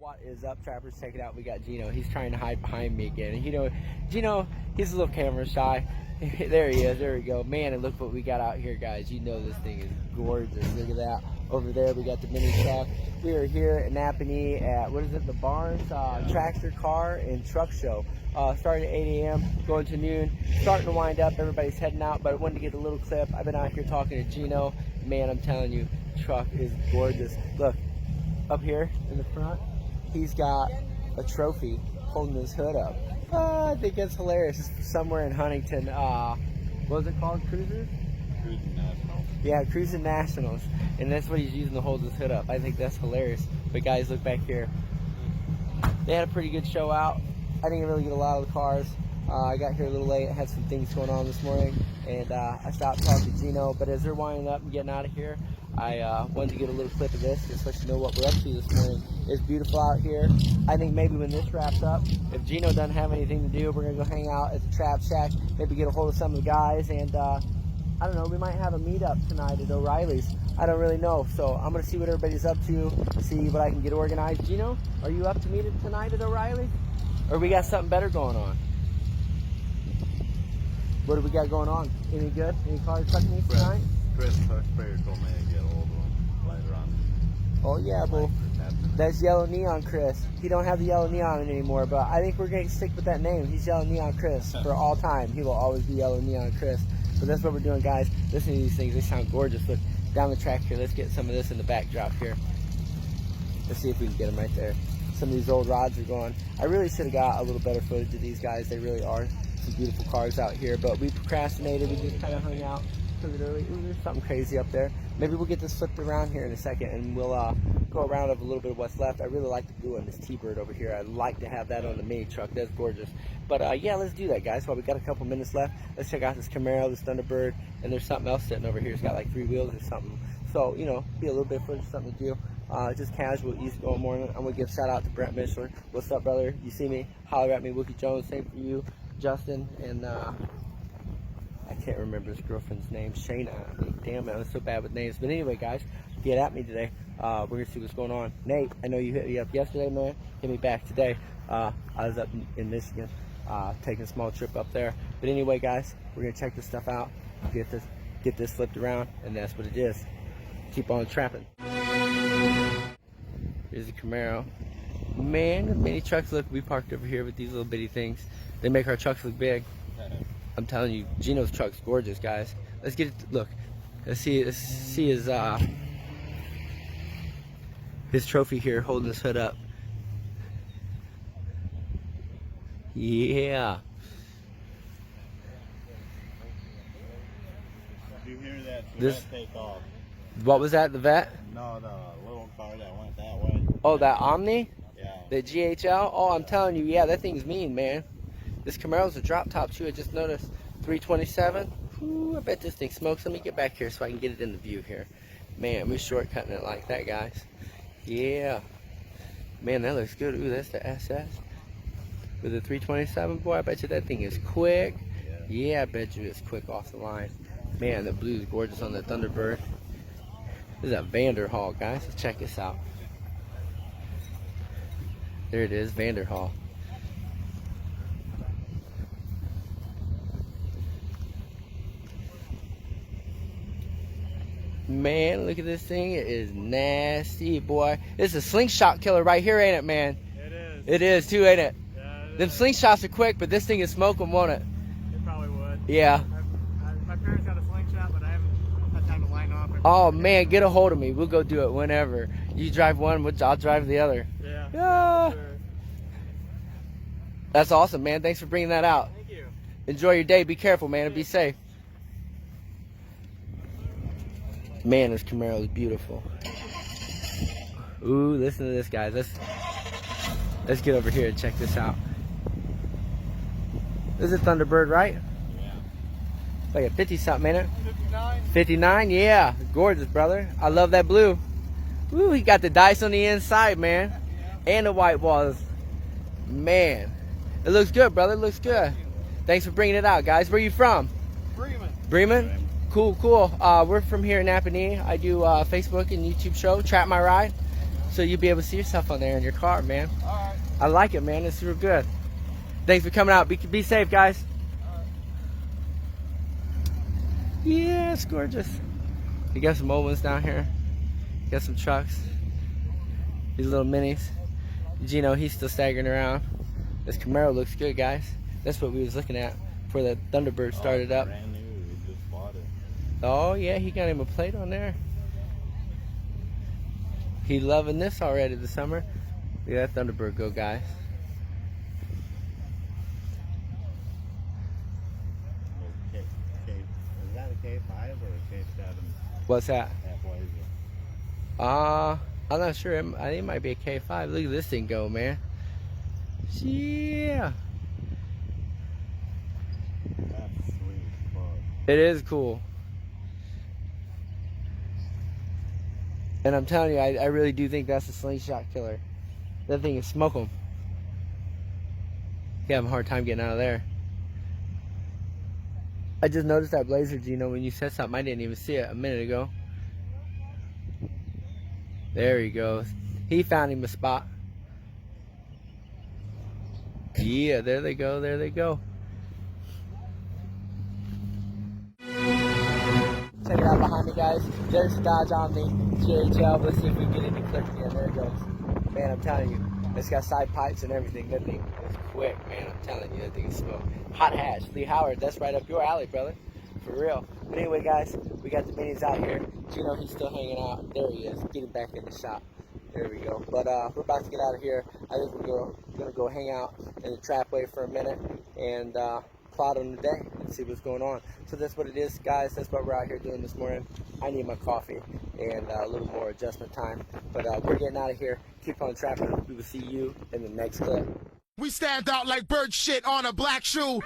What is up, trappers? Check it out. We got Gino. He's trying to hide behind me again. And you know, Gino, he's a little camera shy. There he is. There we go. Man, and look what we got out here, guys. You know this thing is gorgeous. Look at that. Over there, we got the mini truck. We are here at Nappanee at, what is it, the Barnes Tractor Car and Truck Show. Starting at 8 a.m., going to noon. Starting to wind up. Everybody's heading out, but I wanted to get a little clip. I've been out here talking to Gino. Man, I'm telling you, truck is gorgeous. Look, up here in the front, he's got a trophy holding his hood up. I think it's hilarious. It's somewhere in Huntington. What was it called? Cruisers? Cruising Nationals. Yeah, Cruising Nationals. And that's what he's using to hold his hood up. I think that's hilarious. But guys, look back here. They had a pretty good show out. I didn't really get a lot of the cars. I got here a little late. I had some things going on this morning. And I stopped talking to Gino. But as they're winding up and getting out of here, I wanted to get a little clip of this just so you know what we're up to this morning. It's beautiful out here. I think maybe when this wraps up, if Gino doesn't have anything to do, we're going to go hang out at the Trap Shack, maybe get a hold of some of the guys, and I don't know, we might have a meetup tonight at O'Reilly's. I don't really know, so I'm going to see what everybody's up to, see what I can get organized. Gino, are you up to meet it tonight at O'Reilly's? Or we got something better going on? What do we got going on? Any good? Any cars tucking these tonight? Chris Tuxbury told me to get a hold of him later on. Oh yeah, well, that's Yellow Neon Chris. He don't have the Yellow Neon anymore, but I think we're going to stick with that name. He's Yellow Neon Chris for all time. He will always be Yellow Neon Chris. But that's what we're doing, guys. Listen to these things. They sound gorgeous. Look, down the track here. Let's get some of this in the backdrop here. Let's see if we can get them right there. Some of these old rods are going. I really should have got a little better footage of these guys. They really are some beautiful cars out here, but we procrastinated. We just kind of hung out. Early. Ooh, there's something crazy up there. Maybe we'll get this flipped around here in a second and we'll go around of a little bit of what's left. I really like the blue on this T-Bird over here. I'd like to have that on the mini truck. That's gorgeous. But yeah, let's do that, guys. While we got a couple minutes left, let's check out this Camaro, this Thunderbird, and there's something else sitting over here. It's got like 3 wheels or something. So, you know, be a little bit of footage, something to do. Just casual, easy going morning. I'm going to give a shout out to Brent Mishler. What's up, brother? You see me? Holler at me. Wookie Jones, same for you. Justin, and I can't remember his girlfriend's name, Shayna. I mean, damn it, I'm so bad with names. But anyway, guys, get at me today. We're going to see what's going on. Nate, I know you hit me up yesterday, man. Hit me back today. I was up in Michigan, taking a small trip up there. But anyway, guys, we're going to check this stuff out, get this flipped around, and that's what it is. Keep on trapping. Here's the Camaro. Man, the mini trucks, look, we parked over here with these little bitty things. They make our trucks look big. I'm telling you, Gino's truck's gorgeous, guys. Let's get it. Look, let's see his trophy here, holding his hood up. Yeah. Did you hear that Vet take off? What was that? The Vet? No, the little car that went that way. Oh, that Omni? Yeah. The GHL? Oh, I'm telling you, yeah, that thing's mean, man. This Camaro's a drop top too. I just noticed 327. Ooh, I bet this thing smokes. Let me get back here so I can get it in the view here. Man, we're shortcutting it like that, guys. Yeah. Man, that looks good. Ooh, that's the SS. With the 327, boy, I bet you that thing is quick. Yeah, I bet you it's quick off the line. Man, the blue is gorgeous on the Thunderbird. This is a Vanderhall, guys. Let's check this out. There it is, Vanderhall. Man, look at this thing. It is nasty, boy. This is a slingshot killer right here, ain't it, man? It is. It is, too, ain't it? Yeah, it Them is. slingshots are quick, but this thing is smoking, won't it? It probably would. Yeah. My parents had a slingshot, but I haven't had time to line off. Oh, man, get a hold of me. We'll go do it whenever. You drive one, I'll drive the other. Yeah. Yeah. For sure. That's awesome, man. Thanks for bringing that out. Thank you. Enjoy your day. Be careful, man, and be safe. Man, this Camaro is beautiful. Ooh, listen to this, guys. Let's get over here and check this out. This is a Thunderbird, right? Yeah. It's like a 50-something, ain't it? 59. 59, yeah. Gorgeous, brother. I love that blue. Ooh, he got the dice on the inside, man. And the white walls. Man, it looks good, brother. It looks good. Thanks for bringing it out, guys. Where you from? Bremen. Bremen? Cool, cool. We're from here in Nappanee. I do Facebook and YouTube show, Trap My Ride. so you'll be able to see yourself on there in your car, man. All right. I like it, man. It's real good. Thanks for coming out. Be safe, guys. Yeah, it's gorgeous. You got some old ones down here. You got some trucks. These little minis. Gino, he's still staggering around. This Camaro looks good, guys. That's what we was looking at before the Thunderbird started up. Brand new. We just bought it. Oh, yeah, he got him a plate on there. He loving this already this summer. Look at that Thunderbird go, guys. Is that a K5 or a K7? What's that? Halfway. I'm not sure. I think it might be a K5. Look at this thing go, man. Yeah. That's sweet. Fuck. It is cool. And I'm telling you, I really do think that's a slingshot killer. That thing is smoke 'em. You have a hard time getting out of there. I just noticed that Blazer, Gino, when you said something. I didn't even see it a minute ago. There he goes. He found him a spot. Yeah, there they go, there they go. Check it out behind me, guys. There's Dodge Omni GHL. Let's see if we can get any clips in. There it goes. Man, I'm telling you, it's got side pipes and everything. That thing is quick, man. I'm telling you, that thing is smoke. Hot hatch, Lee Howard. That's right up your alley, brother. For real. But anyway, guys, we got the minis out here. Gino, he's still hanging out. There he is. Getting back in the shop. There we go. But we're about to get out of here. I think we're gonna go hang out in the trapway for a minute and plot on the day and see what's going on. So that's what it is, guys. That's what we're out here doing this morning. I need my coffee and a little more adjustment time. But we're getting out of here. Keep on trapping. We will see you in the next clip. We stand out like bird shit on a black shoe.